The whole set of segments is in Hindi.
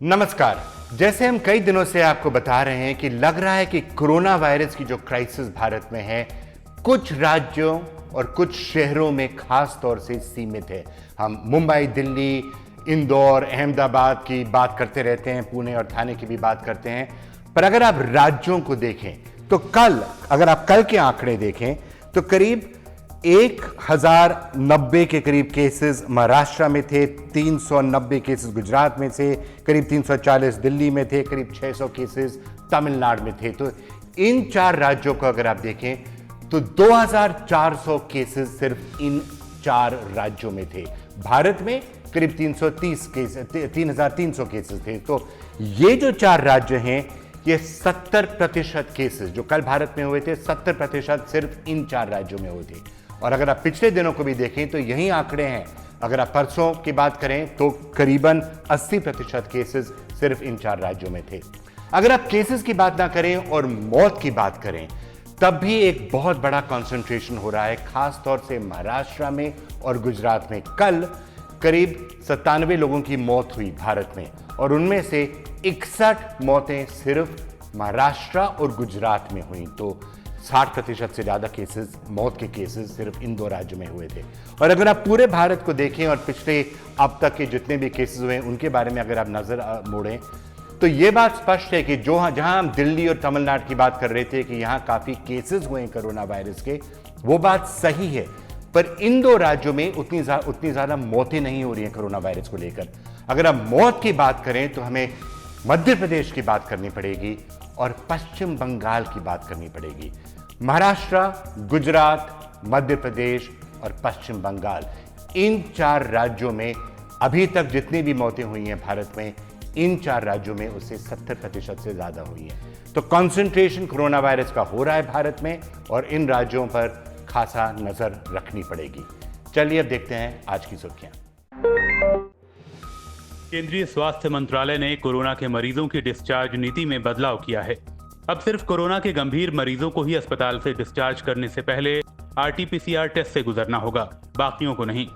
नमस्कार। जैसे हम कई दिनों से आपको बता रहे हैं कि लग रहा है कि कोरोना वायरस की जो क्राइसिस भारत में है कुछ राज्यों और कुछ शहरों में खास तौर से सीमित है। हम मुंबई, दिल्ली, इंदौर, अहमदाबाद की बात करते रहते हैं, पुणे और ठाणे की भी बात करते हैं, पर अगर आप राज्यों को देखें तो अगर आप कल के आंकड़े देखें तो करीब 1090 के करीब केसेस महाराष्ट्र में थे, 390 केसेस गुजरात में थे, करीब 340 दिल्ली में थे, करीब 600 केसेस तमिलनाडु में थे। तो इन चार राज्यों को अगर आप देखें तो 2400 केसेस सिर्फ इन चार राज्यों में थे। भारत में करीब 3300 केसेस थे। तो ये जो चार राज्य हैं ये 70% केसेस जो कल भारत में हुए थे 70% सिर्फ इन चार राज्यों में हुए थे। और अगर आप पिछले दिनों को भी देखें तो यही आंकड़े हैं। अगर आप परसों की बात करें तो करीबन 80% केसेस सिर्फ इन चार राज्यों में थे। अगर आप केसेस की बात ना करें और मौत की बात करें तब भी एक बहुत बड़ा कंसंट्रेशन हो रहा है, खास तौर से महाराष्ट्र में और गुजरात में। कल करीब 97 लोगों की मौत हुई भारत में और उनमें से 61 मौतें सिर्फ महाराष्ट्र और गुजरात में हुई। तो 60% से ज्यादा केसेस, मौत के केसेस सिर्फ इन दो राज्यों में हुए थे। और अगर आप पूरे भारत को देखें और पिछले अब तक के जितने भी केसेस हुए उनके बारे में अगर आप नजर मोड़ें तो यह बात स्पष्ट है कि जहां हम दिल्ली और तमिलनाडु की बात कर रहे थे कि यहां काफी केसेस हुए हैं कोरोना वायरस के, वो बात सही है, पर इन दो राज्यों में उतनी ज्यादा मौतें नहीं हो रही हैं कोरोना वायरस को लेकर। अगर आप मौत की बात करें तो हमें मध्य प्रदेश की बात करनी पड़ेगी और पश्चिम बंगाल की बात करनी पड़ेगी। महाराष्ट्र, गुजरात, मध्य प्रदेश और पश्चिम बंगाल, इन चार राज्यों में अभी तक जितनी भी मौतें हुई हैं भारत में, इन चार राज्यों में उससे 70% से ज्यादा हुई है। तो कंसंट्रेशन कोरोना वायरस का हो रहा है भारत में और इन राज्यों पर खासा नजर रखनी पड़ेगी। चलिए अब देखते हैं आज की सुर्खियां। केंद्रीय स्वास्थ्य मंत्रालय ने कोरोना के मरीजों की डिस्चार्ज नीति में बदलाव किया है। अब सिर्फ कोरोना के गंभीर मरीजों को ही अस्पताल से डिस्चार्ज करने से पहले RT-PCR टेस्ट से गुजरना होगा, बाकियों को नहीं।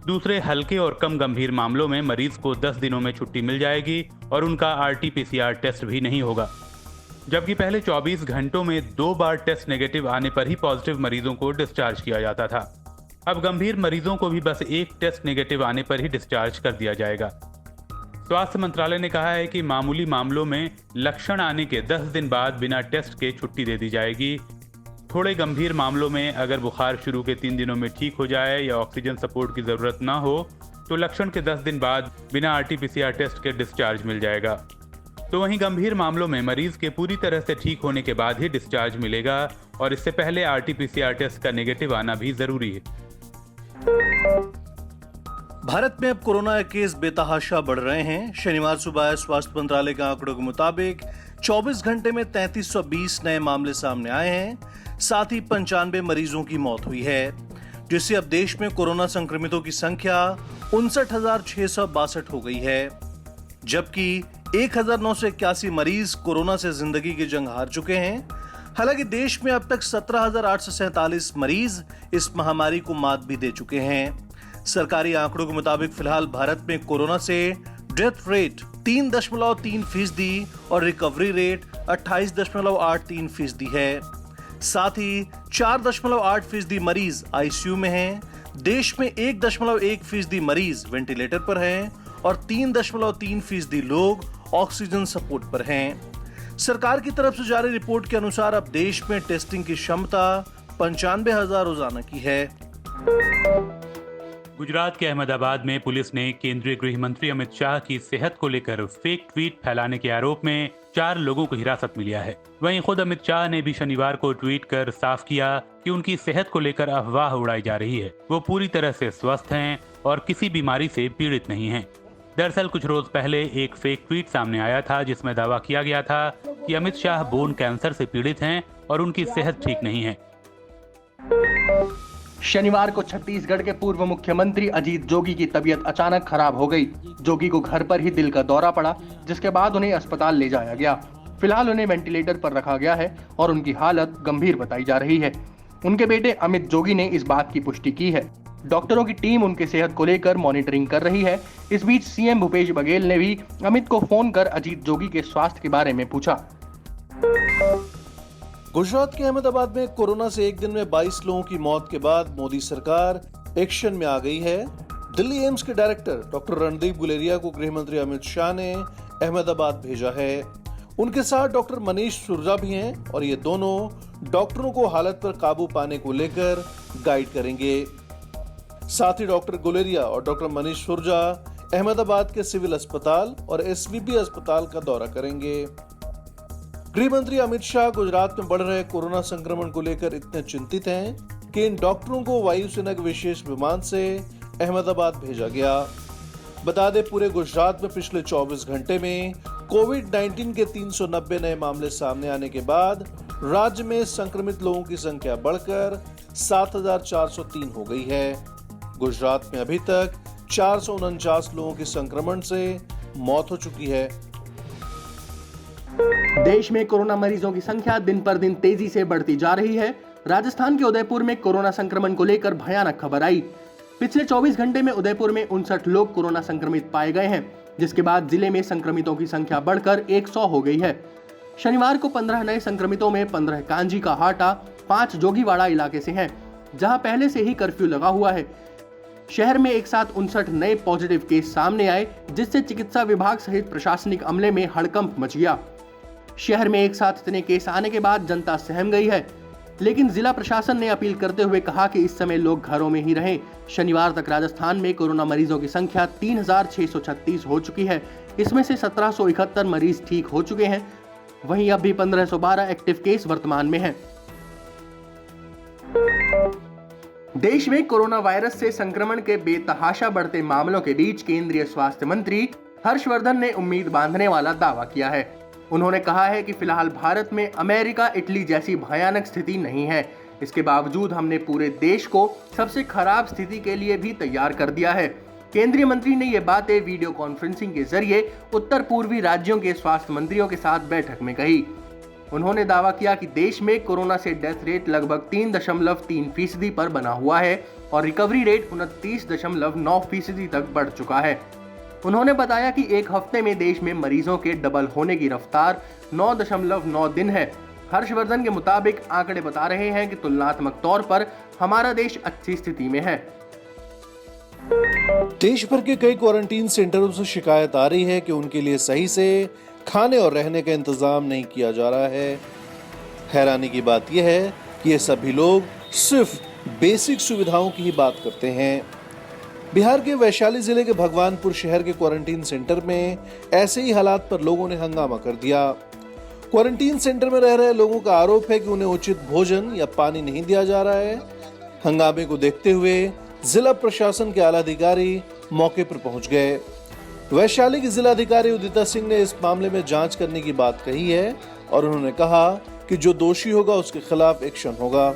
दूसरे हल्के और कम गंभीर मामलों में मरीज को 10 दिनों में छुट्टी मिल जाएगी और उनका RT-PCR टेस्ट भी नहीं होगा। जबकि पहले 24 घंटों में 2 बार टेस्ट नेगेटिव आने पर ही पॉजिटिव मरीजों को डिस्चार्ज किया जाता था। अब गंभीर मरीजों को भी बस एक टेस्ट नेगेटिव आने पर ही डिस्चार्ज कर दिया जाएगा। स्वास्थ्य मंत्रालय ने कहा है कि मामूली मामलों में लक्षण आने के 10 दिन बाद बिना टेस्ट के छुट्टी दे दी जाएगी। थोड़े गंभीर मामलों में अगर बुखार शुरू के 3 दिनों में ठीक हो जाए या ऑक्सीजन सपोर्ट की जरूरत ना हो तो लक्षण के 10 दिन बाद बिना RT-PCR टेस्ट के डिस्चार्ज मिल जाएगा। तो वहीं गंभीर मामलों में मरीज के पूरी तरह से ठीक होने के बाद ही डिस्चार्ज मिलेगा और इससे पहले RT-PCR टेस्ट का नेगेटिव आना भी जरूरी है। भारत में अब कोरोना के केस बेतहाशा बढ़ रहे हैं। शनिवार सुबह स्वास्थ्य मंत्रालय के आंकड़ों के मुताबिक 24 घंटे में 3320 नए मामले सामने आए हैं। साथ ही 95 मरीजों की मौत हुई है, जिससे अब देश में कोरोना संक्रमितों की संख्या 59,662 हो गई है। जबकि 1981 मरीज कोरोना से जिंदगी की जंग हार चुके हैं। हालांकि देश में अब तक 17,847 मरीज इस महामारी को मात भी दे चुके हैं। सरकारी आंकड़ों के मुताबिक फिलहाल भारत में कोरोना से डेथ रेट 3.3% और रिकवरी रेट 28.83% है। साथ ही 4.8% मरीज ICU में हैं। देश में 1.1% मरीज वेंटिलेटर पर हैं और 3.3% लोग ऑक्सीजन सपोर्ट पर हैं। सरकार की तरफ से जारी रिपोर्ट के अनुसार अब देश में टेस्टिंग की क्षमता 95,000 रोजाना की है। गुजरात के अहमदाबाद में पुलिस ने केंद्रीय गृह मंत्री अमित शाह की सेहत को लेकर फेक ट्वीट फैलाने के आरोप में 4 लोगों को हिरासत में लिया है। वहीं खुद अमित शाह ने भी शनिवार को ट्वीट कर साफ किया कि उनकी सेहत को लेकर अफवाह उड़ाई जा रही है। वो पूरी तरह से स्वस्थ हैं और किसी बीमारी से पीड़ित नहीं हैं। दरअसल कुछ रोज पहले एक फेक ट्वीट सामने आया था जिसमें दावा किया गया था कि अमित शाह बोन कैंसर से पीड़ित हैं और उनकी सेहत ठीक नहीं है। शनिवार को छत्तीसगढ़ के पूर्व मुख्यमंत्री अजीत जोगी की तबीयत अचानक खराब हो गई। जोगी को घर पर ही दिल का दौरा पड़ा, जिसके बाद उन्हें अस्पताल ले जाया गया। फिलहाल उन्हें वेंटिलेटर पर रखा गया है और उनकी हालत गंभीर बताई जा रही है। उनके बेटे अमित जोगी ने इस बात की पुष्टि की है। डॉक्टरों की टीम उनके सेहत को लेकर मॉनिटरिंग कर रही है। इस बीच सीएम भूपेश बघेल ने भी अमित को फोन कर अजीत जोगी के स्वास्थ्य के बारे में पूछा। गुजरात के अहमदाबाद में कोरोना से एक दिन में 22 लोगों की मौत के बाद मोदी सरकार एक्शन में आ गई है। दिल्ली एम्स के डायरेक्टर डॉक्टर रणदीप गुलेरिया को गृह मंत्री अमित शाह ने अहमदाबाद भेजा है। उनके साथ डॉक्टर मनीष सुरजा भी हैं और ये दोनों डॉक्टरों को हालत पर काबू पाने को लेकर गाइड करेंगे। साथ ही डॉक्टर गुलेरिया और डॉक्टर मनीष सुरजा अहमदाबाद के सिविल अस्पताल और एसवीपी अस्पताल का दौरा करेंगे। गृह मंत्री अमित शाह गुजरात में बढ़ रहे कोरोना संक्रमण को लेकर इतने चिंतित हैं कि इन डॉक्टरों को वायुसेना के विशेष विमान से अहमदाबाद भेजा गया। बता दें, पूरे गुजरात में पिछले 24 घंटे में कोविड-19 के 390 नए मामले सामने आने के बाद राज्य में संक्रमित लोगों की संख्या बढ़कर 7,403 हो गई है। गुजरात में अभी तक 449 लोगों की संक्रमण से मौत हो चुकी है। देश में कोरोना मरीजों की संख्या दिन पर दिन तेजी से बढ़ती जा रही है। राजस्थान के उदयपुर में कोरोना संक्रमण को लेकर भयानक खबर आई। पिछले 24 घंटे में उदयपुर में 59 लोग कोरोना संक्रमित पाए गए हैं, जिसके बाद जिले में संक्रमितों की संख्या बढ़कर 100 हो गई है। शनिवार को 15 नए संक्रमितों में 15 कांजी का हाटा, 5 जोगीवाड़ा इलाके से हैं, जहां पहले से ही कर्फ्यू लगा हुआ है। शहर में एक साथ 59 नए पॉजिटिव केस सामने आए, जिससे चिकित्सा विभाग सहित प्रशासनिक अमले में हड़कंप मच गया। शहर में एक साथ इतने केस आने के बाद जनता सहम गई है, लेकिन जिला प्रशासन ने अपील करते हुए कहा कि इस समय लोग घरों में ही रहें। शनिवार तक राजस्थान में कोरोना मरीजों की संख्या 3,636 हो चुकी है। इसमें से 1,771 मरीज ठीक हो चुके हैं। वहीं अब भी 1,512 एक्टिव केस वर्तमान में हैं। देश में कोरोना वायरस से संक्रमण के बेतहाशा बढ़ते मामलों के बीच केंद्रीय स्वास्थ्य मंत्री हर्षवर्धन ने उम्मीद बांधने वाला दावा किया है। उन्होंने कहा है कि फिलहाल भारत में अमेरिका, इटली जैसी भयानक स्थिति नहीं है। इसके बावजूद हमने पूरे देश को सबसे खराब स्थिति के लिए भी तैयार कर दिया है। केंद्रीय मंत्री ने ये बातें वीडियो कॉन्फ्रेंसिंग के जरिए उत्तर पूर्वी राज्यों के स्वास्थ्य मंत्रियों के साथ बैठक में कही। उन्होंने दावा किया कि देश में कोरोना से डेथ रेट लगभग 3.3% पर बना हुआ है और रिकवरी रेट 29.9% तक बढ़ चुका है। उन्होंने बताया कि एक हफ्ते में देश में मरीजों के डबल होने की रफ्तार 9.9 दिन है। हर्षवर्धन के मुताबिक आंकड़े बता रहे हैं कि तुलनात्मक तौर पर हमारा देश अच्छी स्थिति में है। देश भर के कई क्वारंटीन सेंटरों से शिकायत आ रही है कि उनके लिए सही से खाने और रहने का इंतजाम नहीं किया जा रहा है। हैरानी की बात यह है कि ये सभी लोग सिर्फ बेसिक सुविधाओं की ही बात करते हैं। बिहार के वैशाली जिले के भगवानपुर शहर के क्वारंटीन सेंटर में ऐसे ही हालात पर लोगों ने हंगामा कर दिया। क्वारंटीन सेंटर में रह रहे लोगों का आरोप है कि उन्हें उचित भोजन या पानी नहीं दिया जा रहा है। हंगामे को देखते हुए जिला प्रशासन के आला अधिकारी मौके पर पहुंच गए। वैशाली की जिलाधिकारी उदिता सिंह ने इस मामले में जांच करने की बात कही है और उन्होंने कहा कि जो दोषी होगा उसके खिलाफ एक्शन होगा।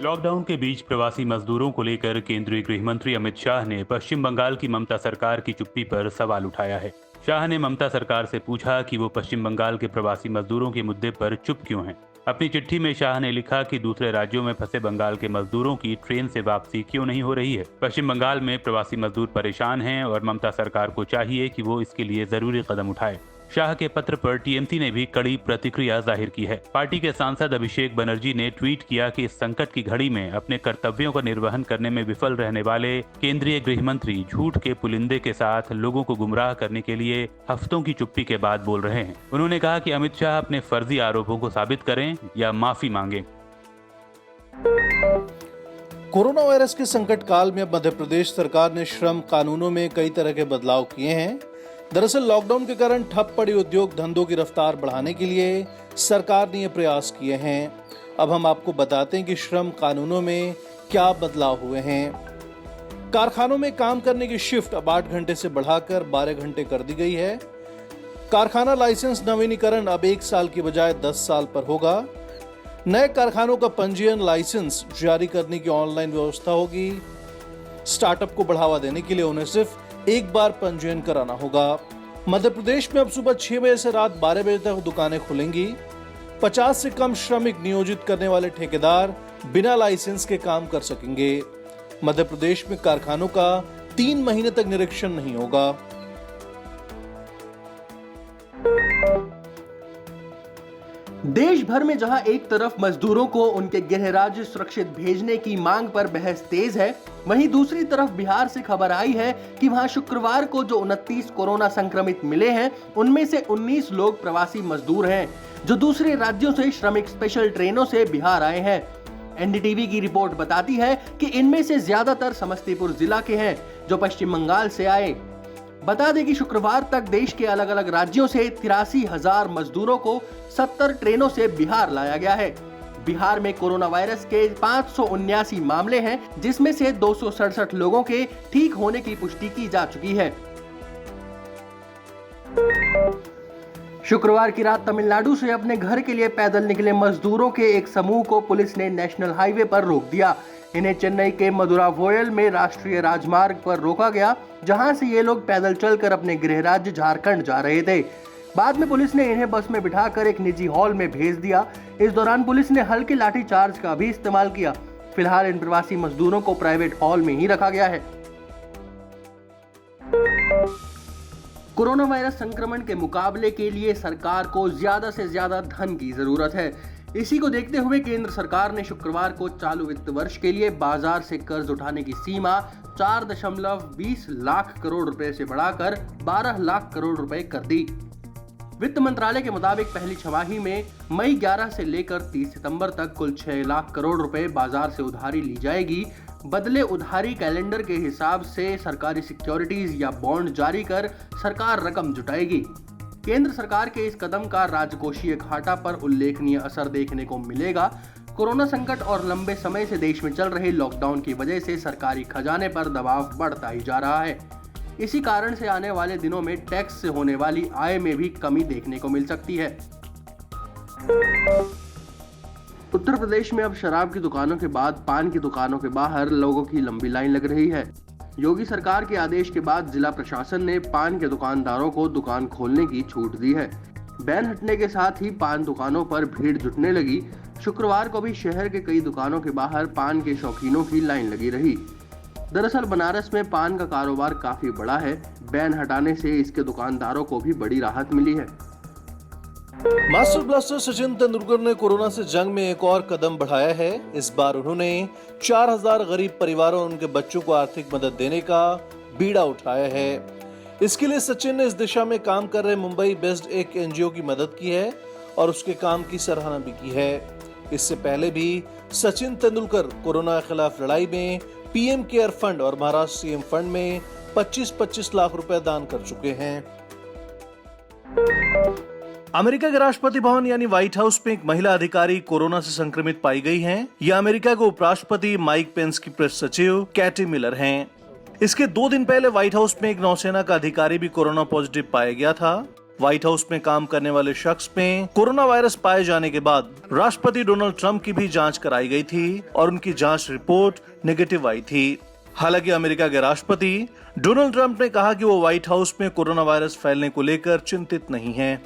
लॉकडाउन के बीच प्रवासी मजदूरों को लेकर केंद्रीय गृह मंत्री अमित शाह ने पश्चिम बंगाल की ममता सरकार की चुप्पी पर सवाल उठाया है। शाह ने ममता सरकार से पूछा कि वो पश्चिम बंगाल के प्रवासी मजदूरों के मुद्दे पर चुप क्यों हैं। अपनी चिट्ठी में शाह ने लिखा कि दूसरे राज्यों में फंसे बंगाल के मजदूरों की ट्रेन से वापसी क्यों नहीं हो रही है। पश्चिम बंगाल में प्रवासी मजदूर परेशान हैं और ममता सरकार को चाहिए कि वो इसके लिए जरूरी कदम उठाए। शाह के पत्र पर टीएमसी ने भी कड़ी प्रतिक्रिया जाहिर की है। पार्टी के सांसद अभिषेक बनर्जी ने ट्वीट किया कि इस संकट की घड़ी में अपने कर्तव्यों का निर्वहन करने में विफल रहने वाले केंद्रीय गृह मंत्री झूठ के पुलिंदे के साथ लोगों को गुमराह करने के लिए हफ्तों की चुप्पी के बाद बोल रहे हैं। उन्होंने कहा कि अमित शाह अपने फर्जी आरोपों को साबित करें या माफी मांगे। कोरोना वायरस के संकट काल में अब मध्य प्रदेश सरकार ने श्रम कानूनों में कई तरह के बदलाव किए हैं। दरअसल लॉकडाउन के कारण ठप पड़ी उद्योग धंधों की रफ्तार बढ़ाने के लिए सरकार ने ये प्रयास किए हैं। अब हम आपको बताते हैं कि श्रम कानूनों में क्या बदलाव हुए हैं। कारखानों में काम करने की शिफ्ट अब 8 घंटे से बढ़ाकर 12 घंटे कर दी गई है। कारखाना लाइसेंस नवीनीकरण अब 1 साल की बजाय 10 साल पर होगा। नए कारखानों का पंजीयन लाइसेंस जारी करने की ऑनलाइन व्यवस्था होगी। स्टार्टअप को बढ़ावा देने के लिए उन्हें सिर्फ एक बार पंजीयन कराना होगा। मध्य प्रदेश में अब सुबह 6 बजे से रात 12 बजे तक दुकानें खुलेंगी। 50 से कम श्रमिक नियोजित करने वाले ठेकेदार बिना लाइसेंस के काम कर सकेंगे। मध्य प्रदेश में कारखानों का 3 महीने तक निरीक्षण नहीं होगा। देश भर में जहां एक तरफ मजदूरों को उनके गृह राज्य सुरक्षित भेजने की मांग पर बहस तेज है, वहीं दूसरी तरफ बिहार से खबर आई है कि वहां शुक्रवार को जो 29 कोरोना संक्रमित मिले हैं, उनमें से 19 लोग प्रवासी मजदूर हैं जो दूसरे राज्यों से श्रमिक स्पेशल ट्रेनों से बिहार आए हैं। एनडीटीवी की रिपोर्ट बताती है कि इनमें से ज्यादातर समस्तीपुर जिला के हैं जो पश्चिम बंगाल से आए। बता दें कि शुक्रवार तक देश के अलग अलग राज्यों से 83,000 मजदूरों को 70 ट्रेनों से बिहार लाया गया है। बिहार में कोरोना वायरस के 579 मामले हैं, जिसमें से 267 लोगों के ठीक होने की पुष्टि की जा चुकी है। शुक्रवार की रात तमिलनाडु से अपने घर के लिए पैदल निकले मजदूरों के एक समूह को पुलिस ने नेशनल हाईवे पर रोक दिया। इन्हें चेन्नई के मदुरावोयल में राष्ट्रीय राजमार्ग पर रोका गया, जहां से ये लोग पैदल चलकर अपने गृह राज्य झारखंड जा रहे थे। बाद में पुलिस ने इन्हें बस में बिठाकर एक निजी हॉल में भेज दिया। इस दौरान पुलिस ने हल्के लाठीचार्ज का भी इस्तेमाल किया। फिलहाल इन प्रवासी मजदूरों को प्राइवेट हॉल में ही रखा गया है। कोरोना वायरस संक्रमण के मुकाबले के लिए सरकार को ज्यादा से ज्यादा धन की जरूरत है। इसी को देखते हुए केंद्र सरकार ने शुक्रवार को चालू वित्त वर्ष के लिए बाजार से कर्ज उठाने की सीमा 4.20 लाख करोड़ रुपए से बढ़ाकर 12 लाख करोड़ रुपए कर दी। वित्त मंत्रालय के मुताबिक पहली छमाही में मई 11 से लेकर 30 सितंबर तक कुल 6 लाख करोड़ रुपए बाजार से उधारी ली जाएगी। बदले उधारी कैलेंडर के हिसाब से सरकारी सिक्योरिटीज या बॉन्ड जारी कर सरकार रकम जुटाएगी। केंद्र सरकार के इस कदम का राजकोषीय घाटा पर उल्लेखनीय असर देखने को मिलेगा। कोरोना संकट और लंबे समय से देश में चल रहे लॉकडाउन की वजह से सरकारी खजाने पर दबाव बढ़ता ही जा रहा है। इसी कारण से आने वाले दिनों में टैक्स से होने वाली आय में भी कमी देखने को मिल सकती है। उत्तर प्रदेश में अब शराब की दुकानों के बाद पान की दुकानों के बाहर लोगों की लंबी लाइन लग रही है। योगी सरकार के आदेश के बाद जिला प्रशासन ने पान के दुकानदारों को दुकान खोलने की छूट दी है। बैन हटने के साथ ही पान दुकानों पर भीड़ जुटने लगी। शुक्रवार को भी शहर के कई दुकानों के बाहर पान के शौकीनों की लाइन लगी रही। दरअसल बनारस में पान का कारोबार काफी बड़ा है। बैन हटाने से इसके दुकानदारों को भी बड़ी राहत मिली है। मास्टर ब्लास्टर सचिन तेंदुलकर ने कोरोना से जंग में एक और कदम बढ़ाया है। इस बार उन्होंने 4000 गरीब परिवारों और उनके बच्चों को आर्थिक मदद देने का बीड़ा उठाया है। इसके लिए सचिन ने इस दिशा में काम कर रहे मुंबई बेस्ड एक एनजीओ की मदद की है और उसके काम की सराहना भी की है। इससे पहले भी सचिन तेंदुलकर कोरोना के खिलाफ लड़ाई में पीएम केयर फंड और महाराष्ट्र सीएम फंड में 25-25 लाख रुपए दान कर चुके हैं। अमेरिका के राष्ट्रपति भवन यानी व्हाइट हाउस में एक महिला अधिकारी कोरोना से संक्रमित पाई गई हैं। यह अमेरिका के उपराष्ट्रपति माइक पेंस की प्रेस सचिव कैटी मिलर हैं। इसके 2 दिन पहले व्हाइट हाउस में एक नौसेना का अधिकारी भी कोरोना पॉजिटिव पाया गया था। व्हाइट हाउस में काम करने वाले शख्स में कोरोना वायरस पाए जाने के बाद राष्ट्रपति डोनाल्ड ट्रंप की भी जांच कराई गई थी और उनकी जांच रिपोर्ट नेगेटिव आई थी। हालांकि अमेरिका के राष्ट्रपति डोनाल्ड ट्रंप ने कहा कि वो व्हाइट हाउस में कोरोना वायरस फैलने को लेकर चिंतित नहीं हैं।